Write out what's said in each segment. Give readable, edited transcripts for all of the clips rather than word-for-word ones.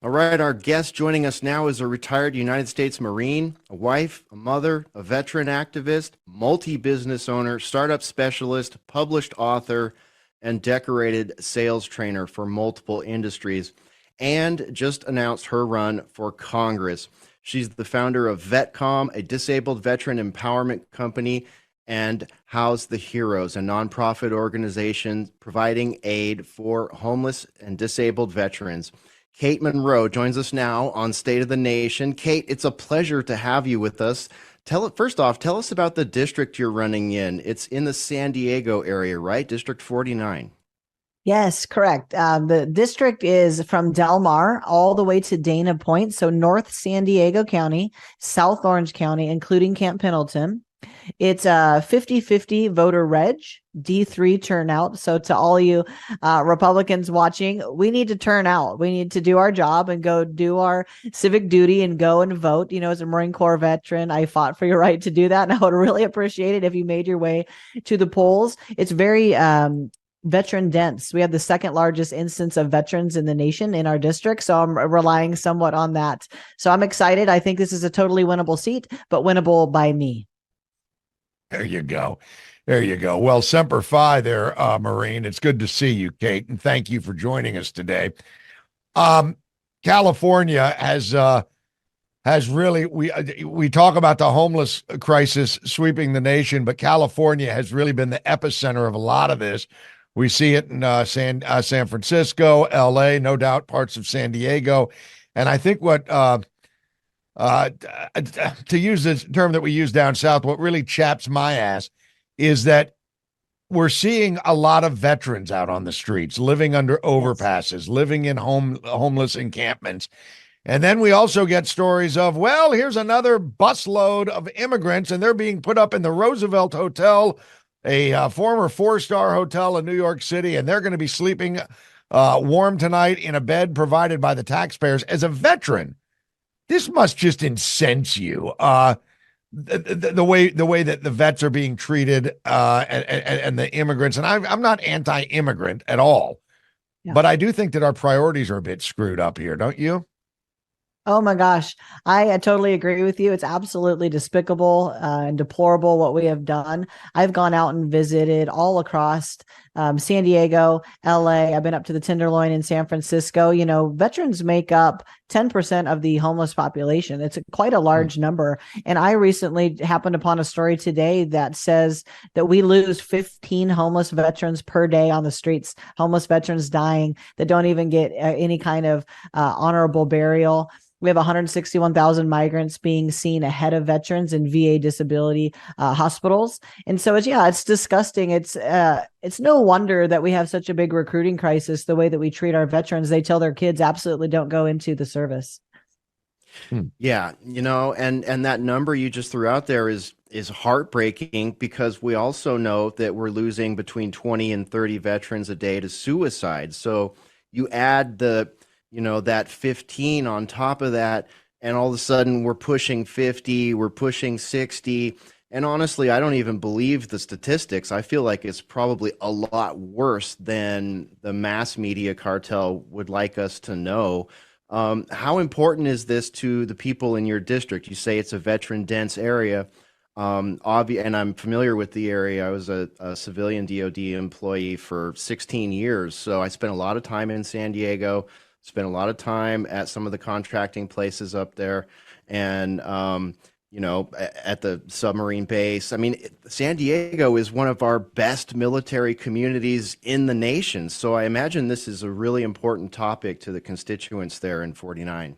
All right, our guest joining us now is a retired United States Marine, a wife, a mother, a veteran activist, multi-business owner, startup specialist, published author, and decorated sales trainer for multiple industries, and just announced her run for Congress. She's the founder of VETCOMM, a disabled veteran empowerment company, and House the Heroes, a nonprofit organization providing aid for homeless and disabled veterans. Kate Monroe joins us now on State of the Nation. Kate, it's a pleasure to have you with us. First off, tell us about the district you're running in. It's in the San Diego area, right? District 49. Yes, correct. The district is from Del Mar all the way to Dana Point. So North San Diego County, South Orange County, including Camp Pendleton. It's a 50-50 voter reg, D3 turnout. So to all you Republicans watching, we need to turn out. We need to do our job and go do our civic duty and go and vote. You know, as a Marine Corps veteran, I fought for your right to do that. And I would really appreciate it if you made your way to the polls. It's very veteran dense. We have the second largest instance of veterans in the nation in our district. So I'm relying somewhat on that. So I'm excited. I think this is a totally winnable seat, but winnable by me. There you go. There you go. Well, Semper Fi there, Marine. It's good to see you, Kate, and thank you for joining us today. California has really, we talk about the homeless crisis sweeping the nation, but California has really been the epicenter of a lot of this. We see it in San Francisco, LA, no doubt parts of San Diego. And I think what to use this term that we use down south, what really chaps my ass is that we're seeing a lot of veterans out on the streets, living under overpasses, living in homeless encampments. And then we also get stories of, well, here's another busload of immigrants, and they're being put up in the Roosevelt Hotel, a former four-star hotel in New York City, and they're going to be sleeping warm tonight in a bed provided by the taxpayers. As a veteran, this must just incense you. The way that the vets are being treated, and the immigrants. And I'm not anti-immigrant at all, but I do think that our priorities are a bit screwed up here, don't you? Oh my gosh, I totally agree with you. It's absolutely despicable and deplorable what we have done. I've gone out and visited all across San Diego, LA. I've been up to the Tenderloin in San Francisco. You know, veterans make up 10% of the homeless population. It's quite a large number. And I recently happened upon a story today that says that we lose 15 homeless veterans per day on the streets, homeless veterans dying that don't even get any kind of honorable burial. We have 161,000 migrants being seen ahead of veterans in VA disability hospitals. And so it's disgusting. It's no wonder that we have such a big recruiting crisis, the way that we treat our veterans. They tell their kids absolutely don't go into the service. Yeah, you know, and that number you just threw out there is heartbreaking, because we also know that we're losing between 20 and 30 veterans a day to suicide. So you add that 15 on top of that, and all of a sudden we're pushing 50, we're pushing 60. And honestly, I don't even believe the statistics. I feel like it's probably a lot worse than the mass media cartel would like us to know. How important is this to the people in your district? You say it's a veteran dense area. And I'm familiar with the area. I was a civilian DOD employee for 16 years. So I spent a lot of time in San Diego, spent a lot of time at some of the contracting places up there, and at the submarine base. I mean, San Diego is one of our best military communities in the nation. So I imagine this is a really important topic to the constituents there in 49.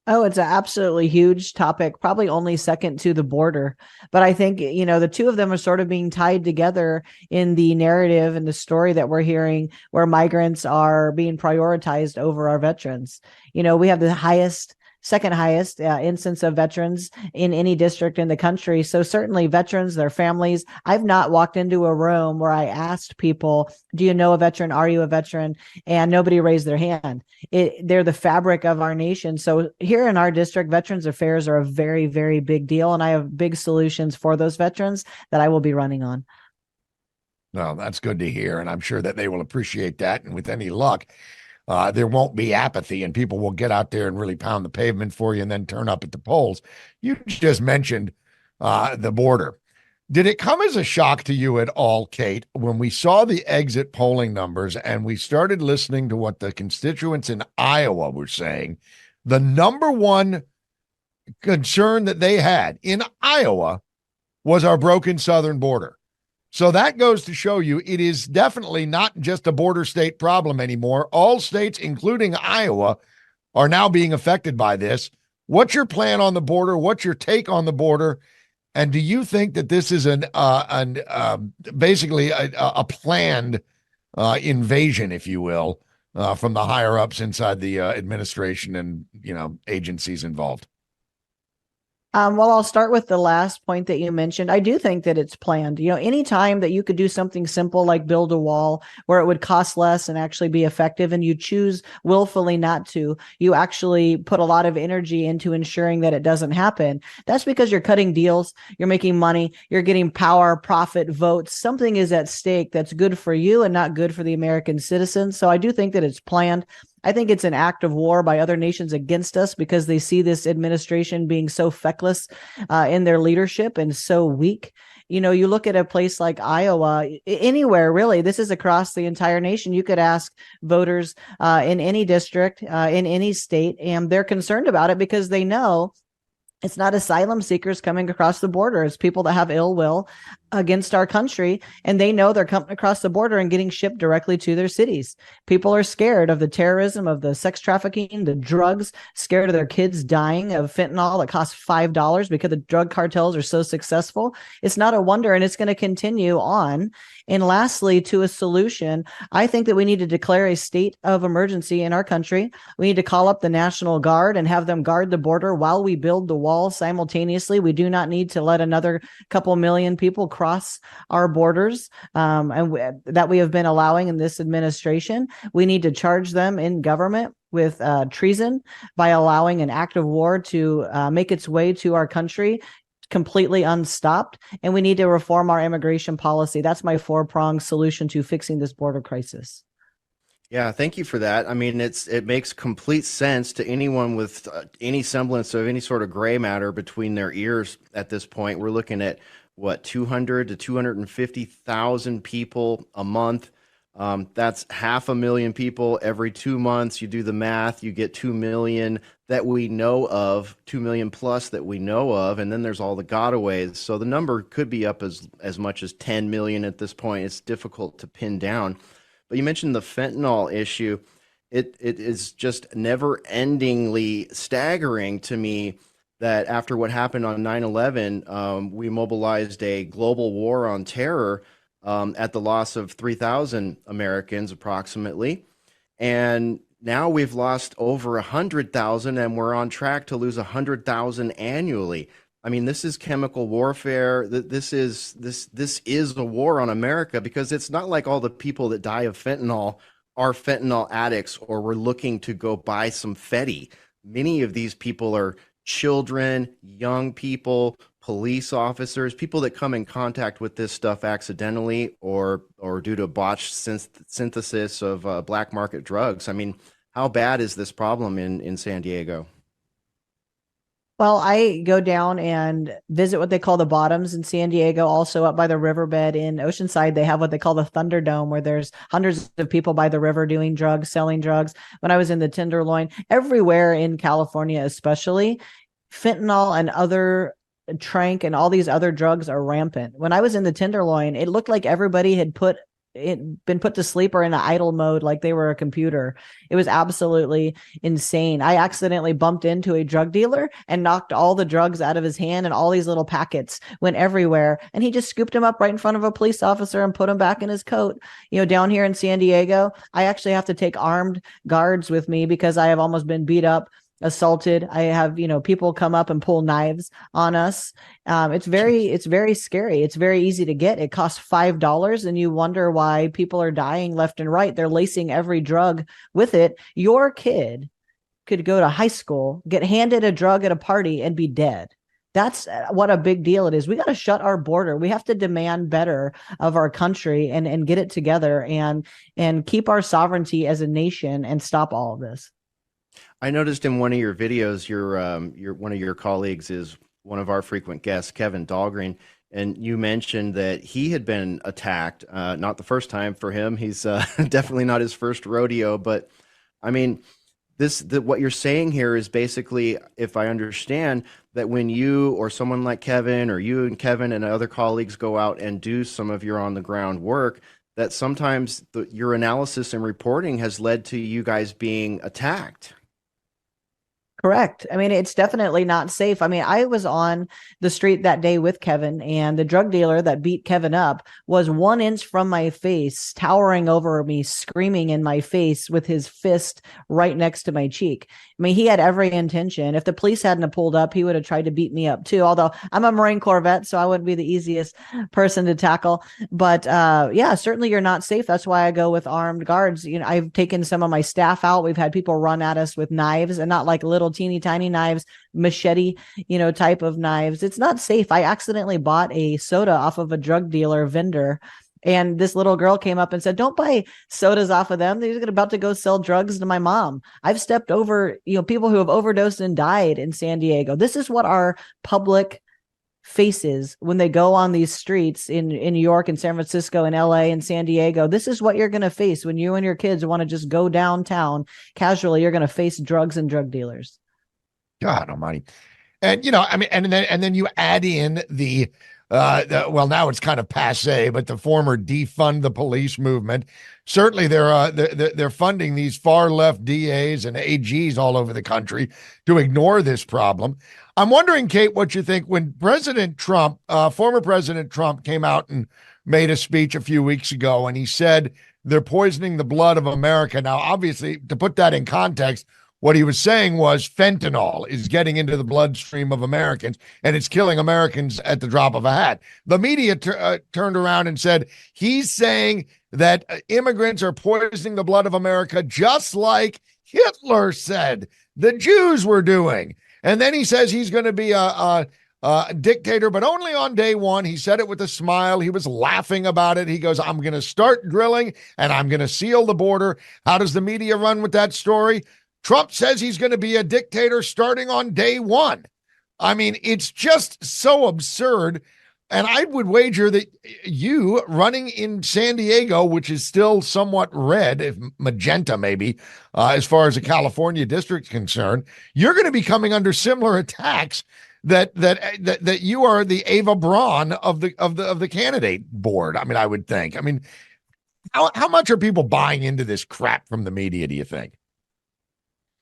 Oh, it's an absolutely huge topic, probably only second to the border. But I think, the two of them are sort of being tied together in the narrative and the story that we're hearing, where migrants are being prioritized over our veterans. We have the second highest instance of veterans in any district in the country. So certainly veterans, their families. I've not walked into a room where I asked people, do you know a veteran? Are you a veteran? And nobody raised their hand. They're the fabric of our nation. So here in our district, veterans affairs are a very, very big deal. And I have big solutions for those veterans that I will be running on. Well, that's good to hear. And I'm sure that they will appreciate that. And with any luck, there won't be apathy and people will get out there and really pound the pavement for you and then turn up at the polls. You just mentioned the border. Did it come as a shock to you at all, Kate, when we saw the exit polling numbers and we started listening to what the constituents in Iowa were saying? The number one concern that they had in Iowa was our broken southern border. So that goes to show you it is definitely not just a border state problem anymore. All states, including Iowa, are now being affected by this. What's your plan on the border? What's your take on the border? And do you think that this is basically a planned invasion, if you will, from the higher ups inside the administration and agencies involved? Well, I'll start with the last point that you mentioned. I do think that it's planned. Anytime that you could do something simple like build a wall where it would cost less and actually be effective, and you choose willfully not to, you actually put a lot of energy into ensuring that it doesn't happen. That's because you're cutting deals, you're making money, you're getting power, profit, votes. Something is at stake that's good for you and not good for the American citizens. So I do think that it's planned. I think it's an act of war by other nations against us because they see this administration being so feckless in their leadership and so weak. You look at a place like Iowa, anywhere really, this is across the entire nation. You could ask voters in any district, in any state, and they're concerned about it because they know it's not asylum seekers coming across the border. It's people that have ill will against our country, and they know they're coming across the border and getting shipped directly to their cities. People are scared of the terrorism, of the sex trafficking, the drugs, scared of their kids dying of fentanyl that costs $5 because the drug cartels are so successful. It's not a wonder, and it's going to continue on. And lastly, to a solution, I think that we need to declare a state of emergency in our country. We need to call up the National Guard and have them guard the border while we build the wall simultaneously. We do not need to let another couple million people cross our borders that we have been allowing in this administration. We need to charge them in government with treason by allowing an act of war to make its way to our country completely unstopped. And we need to reform our immigration policy. That's my four-pronged solution to fixing this border crisis. Yeah, thank you for that. I mean, it makes complete sense to anyone with any semblance of any sort of gray matter between their ears at this point. We're looking at, 200 to 250,000 people a month. That's 500,000 people every 2 months. You do the math, you get 2 million that we know of, 2 million plus that we know of, and then there's all the gotaways. So the number could be up as much as 10 million at this point. It's difficult to pin down. But you mentioned the fentanyl issue. It is just never-endingly staggering to me that after what happened on 9/11, we mobilized a global war on terror at the loss of 3,000 Americans approximately. And now we've lost over 100,000 and we're on track to lose 100,000 annually. I mean, this is chemical warfare. This is a war on America, because it's not like all the people that die of fentanyl are fentanyl addicts or were looking to go buy some Fetty. Many of these people are children, young people, police officers, people that come in contact with this stuff accidentally or due to botched synthesis of black market drugs. I mean, how bad is this problem in San Diego? Well, I go down and visit what they call the bottoms in San Diego. Also up by the riverbed in Oceanside, they have what they call the Thunderdome, where there's hundreds of people by the river doing drugs, selling drugs. When I was in the Tenderloin, everywhere in California, especially, fentanyl and other trank and all these other drugs are rampant. When I was in the Tenderloin, it looked like everybody had been put to sleep or in an idle mode, like they were a computer. It was absolutely insane. I accidentally bumped into a drug dealer and knocked all the drugs out of his hand, and all these little packets went everywhere. And he just scooped them up right in front of a police officer and put them back in his coat. Down here in San Diego, I actually have to take armed guards with me because I have almost been beat up, assaulted. I have, people come up and pull knives on us. It's very scary. It's very easy to get. It costs $5, and you wonder why people are dying left and right. They're lacing every drug with it. Your kid could go to high school, get handed a drug at a party, and be dead. That's what a big deal it is. We got to shut our border. We have to demand better of our country and get it together and keep our sovereignty as a nation and stop all of this. I noticed in one of your videos, your one of your colleagues is one of our frequent guests, Kevin Dahlgren, and you mentioned that he had been attacked. Not the first time for him. He's definitely not his first rodeo, but I mean, what you're saying here is basically, if I understand, that when you or someone like Kevin or you and Kevin and other colleagues go out and do some of your on the ground work, that sometimes your analysis and reporting has led to you guys being attacked. Correct. I mean, it's definitely not safe. I mean, I was on the street that day with Kevin, and the drug dealer that beat Kevin up was 1 inch from my face, towering over me, screaming in my face with his fist right next to my cheek. I mean, he had every intention. If the police hadn't pulled up, he would have tried to beat me up too. Although I'm a Marine Corps vet, so I wouldn't be the easiest person to tackle. But yeah, certainly you're not safe. That's why I go with armed guards. You know, I've taken some of my staff out. We've had people run at us with knives, and not like little teeny tiny knives, machete, type of knives. It's not safe. I accidentally bought a soda off of a drug dealer vendor, and this little girl came up and said, "Don't buy sodas off of them. They're about to go sell drugs to my mom." I've stepped over, people who have overdosed and died in San Diego. This is what our public faces when they go on these streets in New York and San Francisco and LA and San Diego. This is what you're going to face when you and your kids want to just go downtown casually. You're going to face drugs and drug dealers. God almighty. And I mean, and then you add in well, now it's kind of passe, but the former defund the police movement. Certainly they're funding these far left DAs and AGs all over the country to ignore this problem. I'm wondering, Kate, what you think when President Trump, former President Trump, came out and made a speech a few weeks ago, and he said they're poisoning the blood of America. Now, obviously, to put that in context, what he was saying was fentanyl is getting into the bloodstream of Americans, and it's killing Americans at the drop of a hat. The media turned around and said he's saying that immigrants are poisoning the blood of America, just like Hitler said the Jews were doing. And then he says he's going to be a dictator, but only on day one. He said it with a smile. He was laughing about it. He goes, "I'm going to start drilling and I'm going to seal the border." How does the media run with that story? Trump says he's going to be a dictator starting on day one. I mean, it's just so absurd. And I would wager that you running in San Diego, which is still somewhat red, if magenta maybe, as far as the California district is concerned, you're going to be coming under similar attacks that you are the Ava Braun of the candidate board. I mean, I would think. I mean, how much are people buying into this crap from the media, do you think?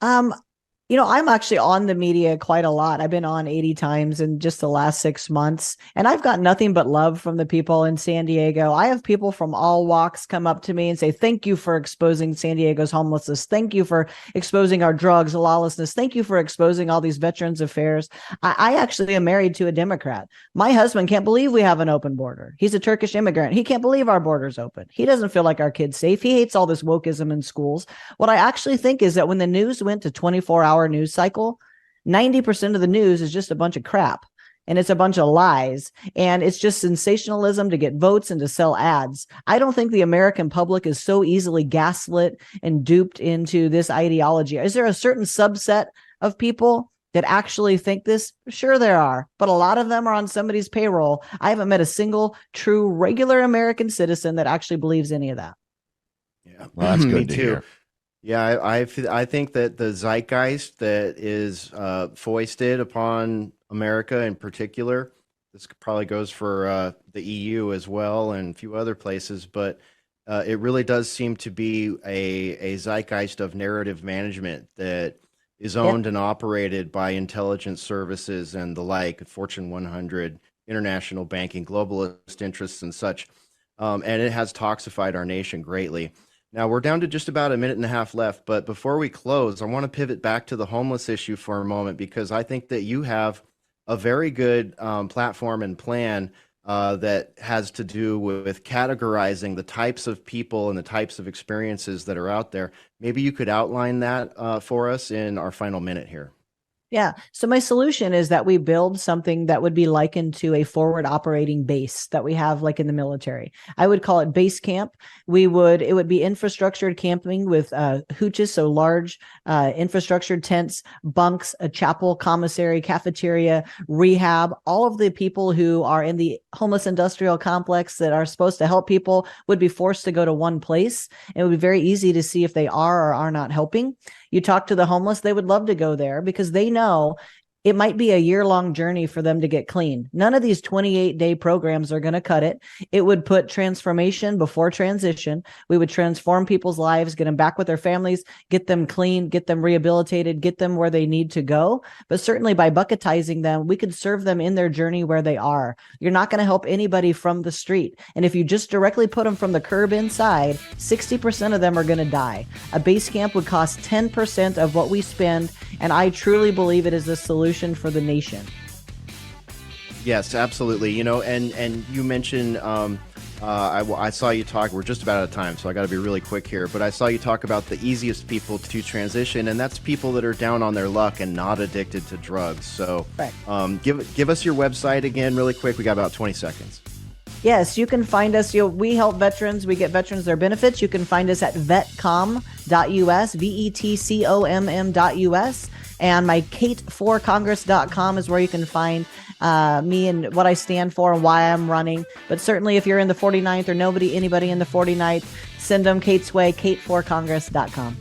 I'm actually on the media quite a lot. I've been on 80 times in just the last 6 months, and I've got nothing but love from the people in San Diego. I have people from all walks come up to me and say, "Thank you for exposing San Diego's homelessness. Thank you for exposing our drugs, lawlessness. Thank you for exposing all these veterans affairs." I actually am married to a Democrat. My husband can't believe we have an open border. He's a Turkish immigrant. He can't believe our border's open. He doesn't feel like our kids safe. He hates all this wokeism in schools. What I actually think is that when the news went to 24-hour news cycle, 90% of the news is just a bunch of crap, and it's a bunch of lies, and it's just sensationalism to get votes and to sell ads. I don't think the American public is so easily gaslit and duped into this ideology. Is there a certain subset of people that actually think this? Sure there are, but a lot of them are on somebody's payroll. I haven't met a single true regular American citizen that actually believes any of that. Yeah, Well, that's me good to too. hear. Yeah, I think that the zeitgeist that is foisted upon America in particular, this probably goes for the EU as well and a few other places, but it really does seem to be a zeitgeist of narrative management that is owned and operated by intelligence services and the like, Fortune 100, international banking, globalist interests and such. And it has toxified our nation greatly. Now we're down to just about a minute and a half left, but before we close, I want to pivot back to the homeless issue for a moment, because I think that you have a very good platform and plan that has to do with categorizing the types of people and the types of experiences that are out there. Maybe you could outline that for us in our final minute here. Yeah. So my solution is that we build something that would be likened to a forward operating base that we have like in the military. I would call it base camp. It would be infrastructured camping with hooches, so large infrastructured tents, bunks, a chapel, commissary, cafeteria, rehab. All of the people who are in the homeless industrial complex that are supposed to help people would be forced to go to one place. It would be very easy to see if they are or are not helping. You talk to the homeless, they would love to go there because they know it might be a year-long journey for them to get clean. None of these 28-day programs are going to cut it. It would put transformation before transition. We would transform people's lives, get them back with their families, get them clean, get them rehabilitated, get them where they need to go. But certainly by bucketizing them, we could serve them in their journey where they are. You're not going to help anybody from the street. And if you just directly put them from the curb inside, 60% of them are going to die. A base camp would cost 10% of what we spend, and I truly believe it is the solution for the nation. Yes, absolutely. You know, and you mentioned, I saw you talk, we're just about out of time, so I got to be really quick here, but I saw you talk about the easiest people to transition, and that's people that are down on their luck and not addicted to drugs. So right. Give us your website again really quick. We got about 20 seconds. Yes, you can find us. We help veterans. We get veterans their benefits. You can find us at vetcomm.us, VETCOMM.us. And my Kate4Congress.com is where you can find me and what I stand for and why I'm running. But certainly if you're in the 49th or anybody in the 49th, send them Kate's way, Kate4Congress.com.